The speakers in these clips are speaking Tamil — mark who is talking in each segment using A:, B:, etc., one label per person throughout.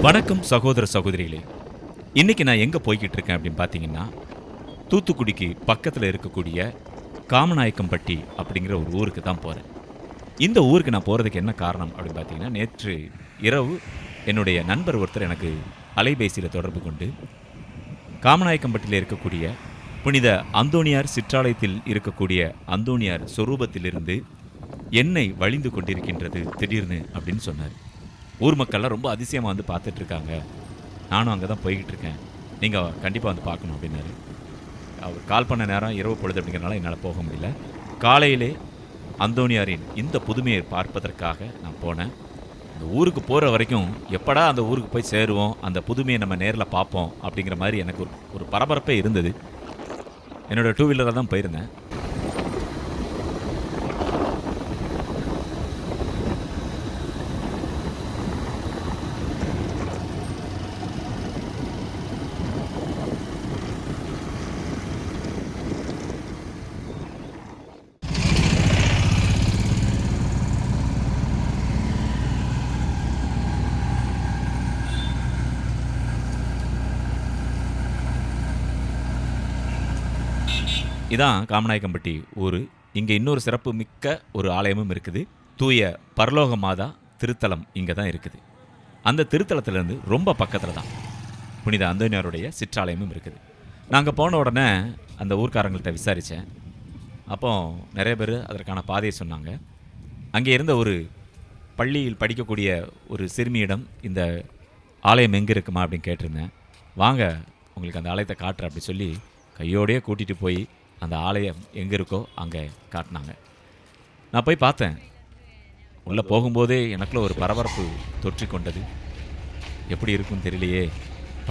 A: வணக்கம் சகோதர சகோதரிகளே. இன்னைக்கு நான் எங்கே போய்கிட்டு இருக்கேன் அப்படின்னு பார்த்தீங்கன்னா, தூத்துக்குடிக்கு பக்கத்தில் இருக்கக்கூடிய காமநாயக்கம்பட்டி அப்படிங்கிற ஒரு ஊருக்கு தான் போகிறேன். இந்த ஊருக்கு நான் போகிறதுக்கு என்ன காரணம் அப்படின்னு பார்த்தீங்கன்னா, நேற்று இரவு என்னுடைய நண்பர் ஒருத்தர் எனக்கு அலைபேசியில் தொடர்பு கொண்டு காமநாயக்கம்பட்டியில் இருக்கக்கூடிய புனித அந்தோணியார் சிற்றாலயத்தில் இருக்கக்கூடிய அந்தோணியார் சொரூபத்திலிருந்து எண்ணெய் வழிந்து கொண்டிருக்கின்றது திடீர்னு அப்படின்னு சொன்னார். ஊர் மக்கள்லாம் ரொம்ப அதிசயமாக வந்து பார்த்துட்ருக்காங்க. நானும் அங்கே தான் போய்கிட்டு இருக்கேன், நீங்கள் கண்டிப்பாக வந்து பார்க்கணும் அப்படின்னாரு. அவர் கால் பண்ண நேரம் இரவு பொழுது அப்படிங்கிறனால என்னால் போக முடியல. காலையிலே அந்தோணியாரின் இந்த புதுமையை பார்ப்பதற்காக நான் போனேன். இந்த ஊருக்கு போகிற வரைக்கும் எப்படா அந்த ஊருக்கு போய் சேருவோம், அந்த புதுமையை நம்ம நேரில் பார்ப்போம் அப்படிங்கிற மாதிரி எனக்கு ஒரு பரபரப்பே இருந்தது. என்னோடய 2 வீலரில் தான் போயிருந்தேன். இதான் காமநாயக்கம்பட்டி ஊர். இங்கே இன்னொரு சிறப்பு மிக்க ஒரு ஆலயமும் இருக்குது. தூய பரலோக மாதா திருத்தலம் இங்கே தான் இருக்குது. அந்த திருத்தலத்திலேருந்து ரொம்ப பக்கத்தில் தான் புனித அந்தோணியாருடைய சிற்றாலயமும் இருக்குது. நாங்கள் போன உடனே அந்த ஊர்க்காரங்கள்ட்ட விசாரித்தேன். அப்போ நிறைய பேர் அதற்கான பாதையை சொன்னாங்க. அங்கே இருந்த ஒரு பள்ளியில் படிக்கக்கூடிய ஒரு சிறுமியிடம் இந்த ஆலயம் எங்கே இருக்குமா அப்படின்னு கேட்டிருந்தேன். வாங்க உங்களுக்கு அந்த ஆலயத்தை காட்டுறேன் அப்படி சொல்லி கையோடையே கூட்டிகிட்டு போய் அந்த ஆலயம் எங்கே இருக்கோ அங்கே காட்டினாங்க. நான் போய் பார்த்தேன். உள்ளே போகும்போதே எனக்குள்ள ஒரு பரபரப்பு தொற்றி கொண்டது. எப்படி இருக்குன்னு தெரியலையே,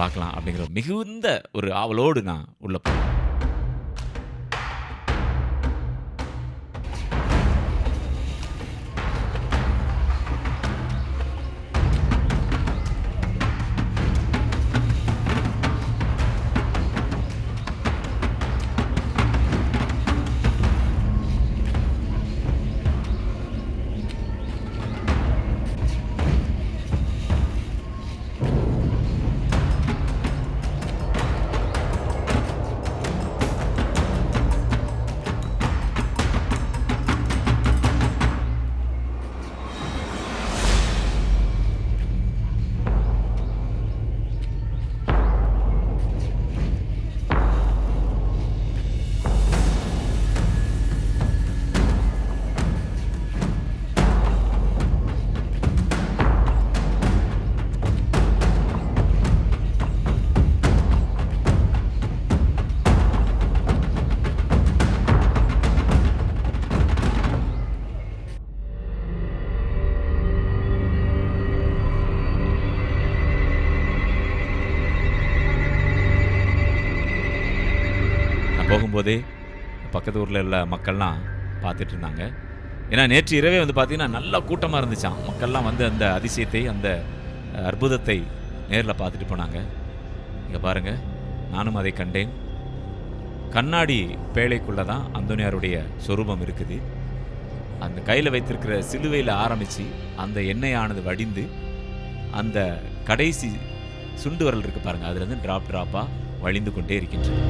A: பார்க்கலாம் அப்படிங்கிற மிகுந்த ஒரு ஆவலோடு நான் உள்ளே போனேன். போகும்போதே பக்கத்து ஊரில் உள்ள மக்கள்லாம் பார்த்துட்டு இருந்தாங்க. ஏன்னா நேற்று இரவே வந்து பார்த்திங்கன்னா நல்ல கூட்டமாக இருந்துச்சான். மக்கள்லாம் வந்து அந்த அதிசயத்தை, அந்த அற்புதத்தை நேரில் பார்த்துட்டு போனாங்க. இங்கே பாருங்கள், நானும் அதை கண்டேன். கண்ணாடி பேழைக்குள்ளே தான் அந்தோணியாருடைய சொரூபம் இருக்குது. அந்த கையில் வைத்திருக்கிற சிலுவையில் ஆரம்பித்து அந்த எண்ணெயானது வடிந்து அந்த கடைசி சுண்டு வரல் இருக்குது பாருங்கள், அதுலேருந்து ட்ராப் ட்ராப்பாக வழிந்து கொண்டே இருக்கின்றது.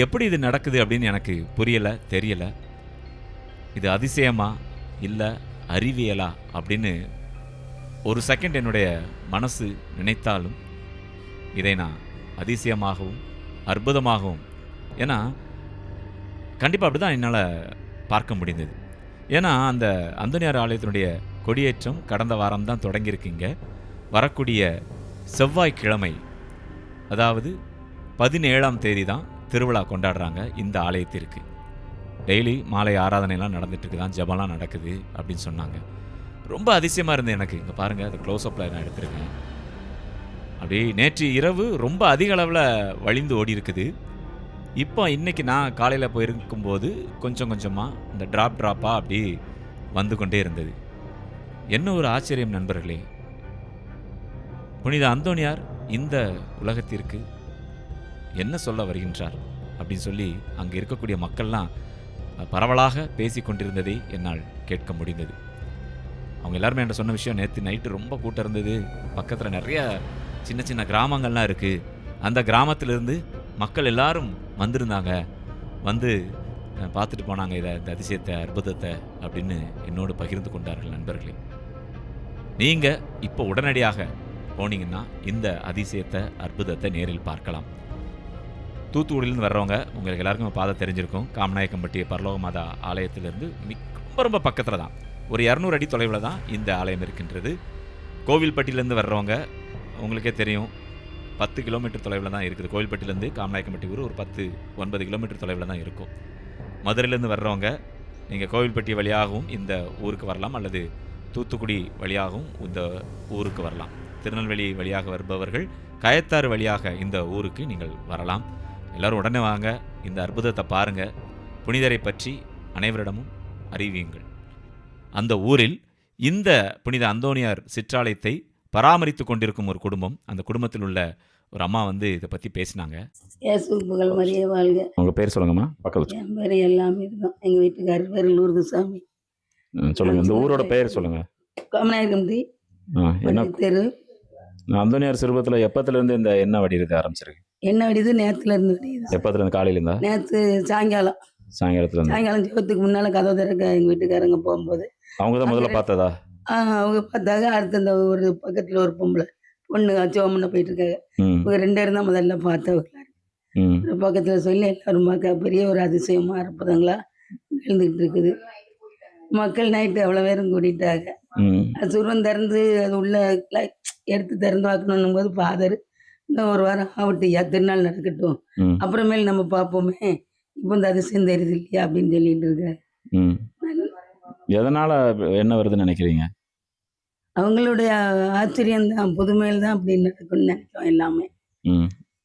A: எப்படி இது நடக்குது அப்படின்னு எனக்கு புரியலை, தெரியலை. இது அதிசயமா இல்லை அறிவியலா அப்படின்னு ஒரு செகண்ட் என்னுடைய மனசு நினைத்தாலும் இதை நான் அதிசயமாகவும் அற்புதமாகவும், ஏன்னா கண்டிப்பாக அப்படி தான் என்னால் பார்க்க முடிந்தது. ஏன்னா அந்த அந்தோனியார் ஆலயத்தினுடைய கொடியேற்றம் கடந்த வாரம் தான் தொடங்கியிருக்கீங்க. வரக்கூடிய செவ்வாய்க்கிழமை, அதாவது 17ஆம் தேதி தான் திருவிழா கொண்டாடுறாங்க இந்த ஆலயத்திற்கு. டெய்லி மாலை ஆராதனைலாம் நடந்துட்டுருக்கு தான், ஜபம்லாம் நடக்குது அப்படின்னு சொன்னாங்க. ரொம்ப அதிசயமாக இருந்தது எனக்கு. இங்கே பாருங்கள், அது க்ளோஸ்அப்பில் நான் எடுத்திருக்கேன். அப்படி நேற்று இரவு ரொம்ப அதிக அளவில் வழிந்து ஓடி இருக்குது. இப்போ இன்றைக்கி நான் காலையில் போயிருக்கும்போது கொஞ்சம் கொஞ்சமாக இந்த ட்ராப்பாக அப்படி வந்து கொண்டே இருந்தது. என்ன ஒரு ஆச்சரியம் நண்பர்களே! புனித அந்தோனியார் இந்த உலகத்திற்கு என்ன சொல்ல வருகின்றார் அப்படின்னு சொல்லி அங்கே இருக்கக்கூடிய மக்கள்லாம் பரவலாக பேசி கொண்டிருந்ததை என்னால் கேட்க முடிந்தது. அவங்க எல்லாருமே என்கிட்ட சொன்ன விஷயம், நேற்று நைட்டு ரொம்ப கூட்டம் இருந்தது, பக்கத்தில் நிறைய சின்ன சின்ன கிராமங்கள்லாம் இருக்குது, அந்த கிராமத்திலிருந்து மக்கள் எல்லாரும் வந்திருந்தாங்க, வந்து பார்த்துட்டு போனாங்க இதை, இந்த அதிசயத்தை, அற்புதத்தை அப்படின்னு என்னோடு பகிர்ந்து கொண்டார்கள். நண்பர்களே, நீங்கள் இப்போ உடனடியாக போனீங்கன்னா இந்த அதிசயத்தை, அற்புதத்தை நேரில் பார்க்கலாம். தூத்துக்குடியிலேருந்து வர்றவங்க உங்களுக்கு எல்லாருக்கும் பாதை தெரிஞ்சிருக்கும். காமநாயக்கம்பட்டி பரலோக மாதா ஆலயத்திலிருந்து ரொம்ப ரொம்ப பக்கத்தில் தான், ஒரு 200 அடி தொலைவில் தான் இந்த ஆலயம் இருக்கின்றது. கோவில்பட்டியிலேருந்து வர்றவங்க உங்களுக்கே தெரியும், 10 கிலோமீட்டர் தொலைவில் தான் இருக்குது. கோவில்பட்டியிலேருந்து காமநாயக்கம்பட்டி ஊர் ஒரு 10-9 கிலோமீட்டர் தொலைவில் தான் இருக்கும். மதுரையிலேருந்து வர்றவங்க நீங்கள் கோவில்பட்டி வழியாகவும் இந்த ஊருக்கு வரலாம், அல்லது தூத்துக்குடி வழியாகவும் இந்த ஊருக்கு வரலாம். திருநெல்வேலி வழியாக வருபவர்கள் கயத்தாறு வழியாக இந்த ஊருக்கு நீங்கள் வரலாம். எல்லோரும் உடனே வாங்க, இந்த அற்புதத்தை பாருங்கள். புனிதரை பற்றி அனைவரிடமும் அறிவியுங்கள். அந்த ஊரில் இந்த புனித அந்தோனியார் சிற்றாலயத்தை பராமரித்து கொண்டிருக்கும் ஒரு குடும்பம், அந்த குடும்பத்தில் உள்ள ஒரு அம்மா வந்து இதை பற்றி பேசினாங்க.
B: புகழ் மரிய வாழ்க.
A: உங்கள் பேர் சொல்லுங்கம்மா. பக்கத்தில்
B: என் பேர் எல்லாமே இதுதான். எங்கள் வீட்டுக்காரர் பேர் லூர்து சாமி.
A: சொல்லுங்கள், இந்த ஊரோட பெயர் சொல்லுங்கள்.
B: காமநாயக்கம்பட்டி
A: என்ன
B: தெரு.
A: அந்தோனியார் சிறுவத்தில் எப்பத்துலேருந்து இந்த எண்ணெய் வடிகிறது ஆரம்பிச்சிருக்கு?
B: எண்ணெய் வடிது நேற்றுலேருந்து வடியுது.
A: எப்பத்துலேருந்து? காலையிலேருந்தா?
B: நேற்று சாயங்காலம் ஜெபத்துக்கு முன்னால் கதவு திறக்க எங்கள் வீட்டுக்காரங்க போகும்போது
A: அவங்க தான் முதல்ல பார்த்ததா?
B: அவங்க பார்த்தாங்க. அடுத்து அந்த ஒரு பக்கத்தில் ஒரு பொண்ணு ஜோமனை போயிட்டு இருக்காங்க. இவங்க 2 பேரும் தான் முதல்ல பார்த்தவங்க. பக்கத்தில் சொல்லி எல்லாரும் பார்க்க பெரிய ஒரு அதிசயமாக அற்புதங்களா எழுந்துக்கிட்டு இருக்குது. மக்கள் நைட்டு அவ்வளோ பேரும் கூட்டிட்டாங்க. அது சுருவம் திறந்து அது உள்ள எடுத்து திறந்து பார்க்கணும் போது ஃபாதர் இன்னும் ஒரு வாரம் ஆகட்டையா, திருநாள் நடக்கட்டும், அப்புறமேல் நம்ம பார்ப்போமே, இப்போ இந்த அதிசயம் தெரியுது இல்லையா அப்படின்னு சொல்லிட்டு இருக்காரு.
A: எதனால என்ன வருதுன்னு நினைக்கிறீங்க?
B: அவங்களுடைய ஆச்சரியம் தான், புதுமையில் தான் அப்படி நடக்கும்னு நினைக்கிறோம் எல்லாமே.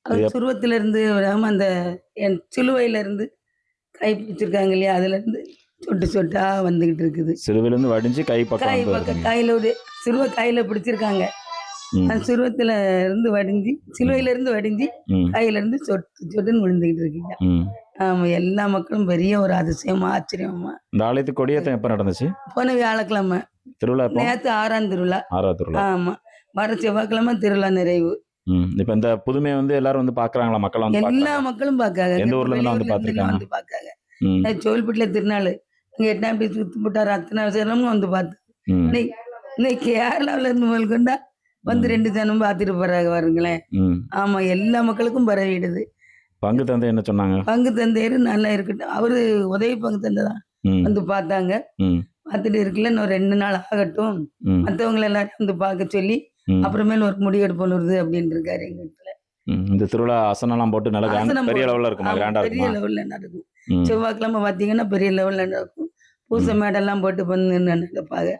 B: அது சுருவத்துல இருந்து அந்த என் சிலுவையில இருந்து கை பிடிச்சிருக்காங்க இல்லையா, அதுல இருந்து சொட்டு சொட்டா வந்துகிட்டு இருக்குது.
A: சிலுவையிலிருந்து வடிஞ்சு கை
B: பக்கம் கையில ஒரு சிலுவை கையில பிடிச்சிருக்காங்க. அந்த சிறுவத்துல இருந்து வடிஞ்சு, சிலுவையில இருந்து வடிஞ்சு கையில இருந்து சொட்டு சொட்டுன்னு விழுந்துகிட்டு இருக்கீங்க. ஆமா, எல்லா மக்களும் பெரிய ஒரு அதிசயமா ஆச்சரியமா.
A: இந்த ஆலயத்துக்கு கொடியேற்றம் எப்ப நடந்துச்சு?
B: போன வியாழக்கிழமை திருவிழா. நேற்று 6ஆம் திருவிழா. ஆமா, வர செவ்வாய்க்கிழமை திருவிழா நிறைவு.
A: இப்ப இந்த புதுமையை வந்து எல்லாரும் வந்து பாக்குறாங்களா? மக்கள் வந்து
B: எல்லா மக்களும் பாக்காங்க.
A: எந்த ஊர்ல இருந்து வந்து
B: பாக்காங்க. சோல்பட்டில திருநாள் அங்க 8ஆம் தேதி சுத்தி போட்டாரு. அத்தனை சேரமும் வந்து பார்த்து இன்னைக்கு கேரளாவில இருந்து முதல் கொண்டா வந்து 2 தினம் பார்த்துட்டு போறாங்க பாருங்களேன். ஆமா, எல்லா மக்களுக்கும் பரவிடுது.
A: பங்கு தந்தை என்ன சொன்னாங்க?
B: பங்கு தந்தையரு நல்லா இருக்கட்டும், அவரு உதவி பங்கு தந்தை தான் வந்து பார்த்தாங்க. பார்த்துட்டு இருக்குல்ல, இன்னும் 2 நாள் ஆகட்டும், மற்றவங்களை எல்லாரும் வந்து பார்க்க சொல்லி அப்புறமேல ஒரு முடிவெடுப்பு வருது அப்படின்னு இருக்காரு எங்க வீட்டுல.
A: இந்த திருவிழா அசனெல்லாம் போட்டு நல்லா பெரிய லெவல்ல இருக்குமா? பெரிய
B: லெவல்ல நடக்கும். செவ்வாய்க்கிழமை பாத்தீங்கன்னா பெரிய லெவல்ல நடக்கும். பூசை மேடெல்லாம் போட்டு வந்து நடப்பாங்க.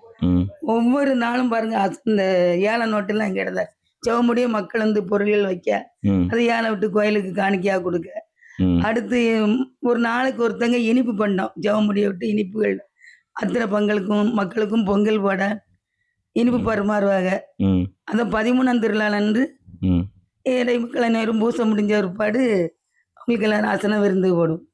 B: ஒவ்வொரு நாளும் பாருங்க, இந்த ஏழை நோட்டெல்லாம் இங்க இடந்த செவமுடிய மக்கள் வந்து பொருள்கள் வைக்க, அது ஏழை விட்டு கோயிலுக்கு காணிக்கையா கொடுக்க. அடுத்து ஒரு நாளைக்கு ஒருத்தங்க இனிப்பு பண்ணோம், ஜெவமுடிய விட்டு இனிப்புகள் அத்தனை பங்களுக்கும் மக்களுக்கும் பொங்கல் போட இனிப்பு பரிமாறுவாங்க. அந்த 13ஆம் திருவிழாலன்று ஏழை மக்களை நேரம் பூசை முடிஞ்ச ஒருபாடு அவங்களுக்கு எல்லாரும் ஆசனம் விருந்து போடும்.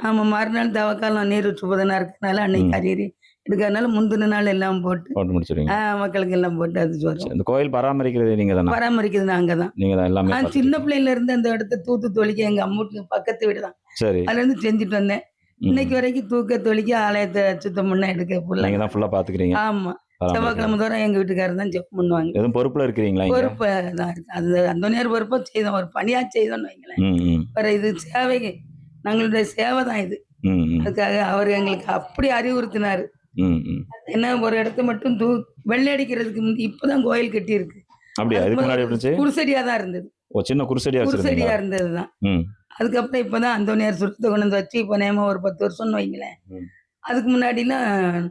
B: ஆமா, மறுநாள் தவக்காலம் நீர் ஊற்று புதனா இருக்கிறதுனால அன்னைக்கு அரியறி எடுக்கிறதுனால முந்தின நாள் எல்லாம் போட்டு
C: போட்டு முடிச்சிருவீங்க.
B: மக்களுக்கு எல்லாம் போட்டு அது வரும்.
C: இந்த கோயில் பராமரிக்கிறது நீங்க தானா?
B: பராமரிக்கிறது நாங்க தான்.
C: நீங்க தான் எல்லாமே
B: சின்ன
C: பார்த்துக்கிறீங்க.
B: பிள்ளையில இருந்து அந்த இடத்த தூத்து தொளிக்க எங்க அம்மூட்டு பக்கத்து வீடு தான்.
C: சரி.
B: அதுல இருந்து செஞ்சுட்டு வந்தேன். இன்னைக்கு வரைக்கும் தூக்க தொளிக்க ஆலயத்தை சுத்தம் பண்ண எடுக்க
C: நீங்க தான் ஃபுல்லா பாத்துக்கிறீங்க.
B: ஆமா.
C: பராமரிக்கிறீங்க.
B: செவ்வாய்க்கிழமை தோறும் எங்க வீட்டுக்காரர் தான் ஜெபம் பண்ணுவாங்க.
C: எதுவும் பொறுப்புல இருக்கிறீங்களா இங்க?
B: பொறுப்பு தான் இருக்கு. அது அந்தோனியார் பொறுப்பா செய்தோம், ஒரு பணியா செய்தோம்னு வைங்களேன்.
C: ம், ம்,
B: வேற இது சேவைக்கு நாங்களுடைய சேவை தான் இது.
C: ம், ம்,
B: அதுக்காக அவர் எங்களுக்கு அப்படி அறிவுறுத்தினாரு.
C: ம், ம்.
B: என்ன ஒரு இடத்த மட்டும் வெள்ளை அடிக்கிறதுக்கு முந்தி இப்பதான் கோயில் கட்டி இருக்கு.
C: அப்படியா? இதுக்கு முன்னாடி எப்படி இருந்துச்சு?
B: குருசடியா தான் இருந்தது.
C: சின்ன குருசடியா
B: குருசடியா
C: வச்சிருந்தீங்களா?
B: இருந்ததுதான்.
C: ம்,
B: அதுக்கப்புறம் இப்பதான் அந்தோனியார் சுரத்தை கொண்டு வந்து வச்சு இப்ப நேம ஒரு 10 வருஷம்னு வைங்களேன்.
C: ம்.
B: அதுக்கு முன்னாடிலாம்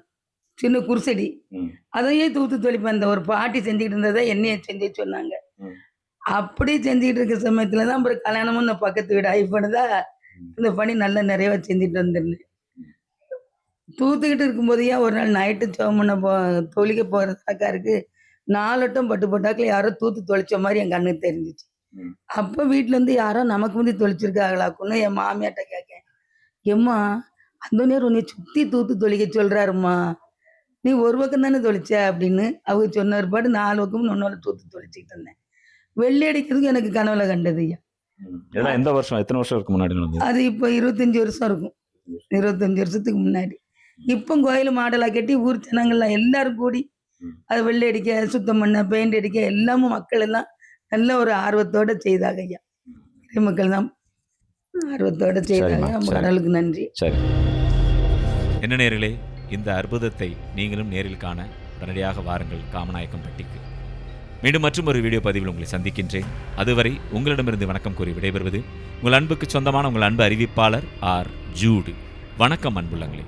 B: சின்ன குருசடி,
C: ம்,
B: அதையே தூத்து தொளிப்பேன். அந்த ஒரு பாட்டி செஞ்சுக்கிட்டு இருந்ததை என்னைய செஞ்சு சொன்னாங்க.
C: ம்.
B: அப்படி செஞ்சுக்கிட்டு இருக்க சமயத்துல தான் அப்புறம் கல்யாணமும் இந்த பக்கத்து வீடு ஆகிப்போனதா இந்த பணி நல்ல நிறைவா செஞ்சுட்டு வந்துருந்தேன். தூத்துக்கிட்டு இருக்கும்போதையா ஒரு நாள் நைட்டு சோமனை தொளிக்க போற அக்காருக்கு 4 வட்டம் பட்டு போட்டாக்கில் யாரோ தூத்து தொளிச்ச மாதிரி என் கண்ணுக்கு தெரிஞ்சிச்சு.
C: ம்.
B: அப்ப வீட்டுல இருந்து யாரோ நமக்கு முந்தி தொளிச்சிருக்காங்களாக்குன்னு என் மாமியார்ட்ட கேட்கேன். எம்மா அந்தோனியார் உன்னை சுத்தி தூத்து தொளிக்க சொல்றாருமா, நீ ஒரு பக்கம் தானே தொளிச்ச அப்படின்னு அவங்க சொன்ன பாடு 4 பக்கமும் ஒன்னோட தூத்து தொளிச்சுக்கிட்டு இருந்தேன். வெள்ளை அடிக்கிறதுக்கு எனக்கு கனவுல கண்டது ஐயா.
C: ம். இதெல்லாம் எந்த வருஷம், எத்தனை வருஷம் இருக்கு முன்னாடி நடந்தது?
B: அது இப்போ 25 வருஷம் இருக்கும். 25 வருஷத்துக்கு முன்னாடி. இப்போ கோயில் மாடலா கட்டி ஊர் ஜனங்கள்லாம் எல்லாரும் கூடி
C: ம்.
B: அதை வெள்ளை அடிக்க, சுத்தம் பண்ண, பெயிண்ட் அடிக்க எல்லாமும் மக்கள் எல்லாம் நல்ல ஒரு ஆர்வத்தோட செய்தாங்க ஐயா. மக்கள் தான் ஆர்வத்தோட செய்தாங்க.
C: சரிம்மா,
B: நம்ம
C: சரி.
B: கடவுளுக்கு நன்றி.
C: சரி.
A: என்ன நேயர்களே, இந்த அற்புதத்தை நீங்களும் நேரில் காண உடனடியாக வாருங்கள் காமநாயக்கம்பட்டிக்கு. மீண்டும் மற்றும் ஒரு வீடியோ பதிவில் உங்களை சந்திக்கின்றேன். அதுவரை உங்களிடமிருந்து வணக்கம் கூறி விடைபெறுவது உங்கள் அன்புக்கு சொந்தமான உங்கள் அன்பு அறிவிப்பாளர் ஆர். ஜூடு. வணக்கம் அன்புள்ளங்களே.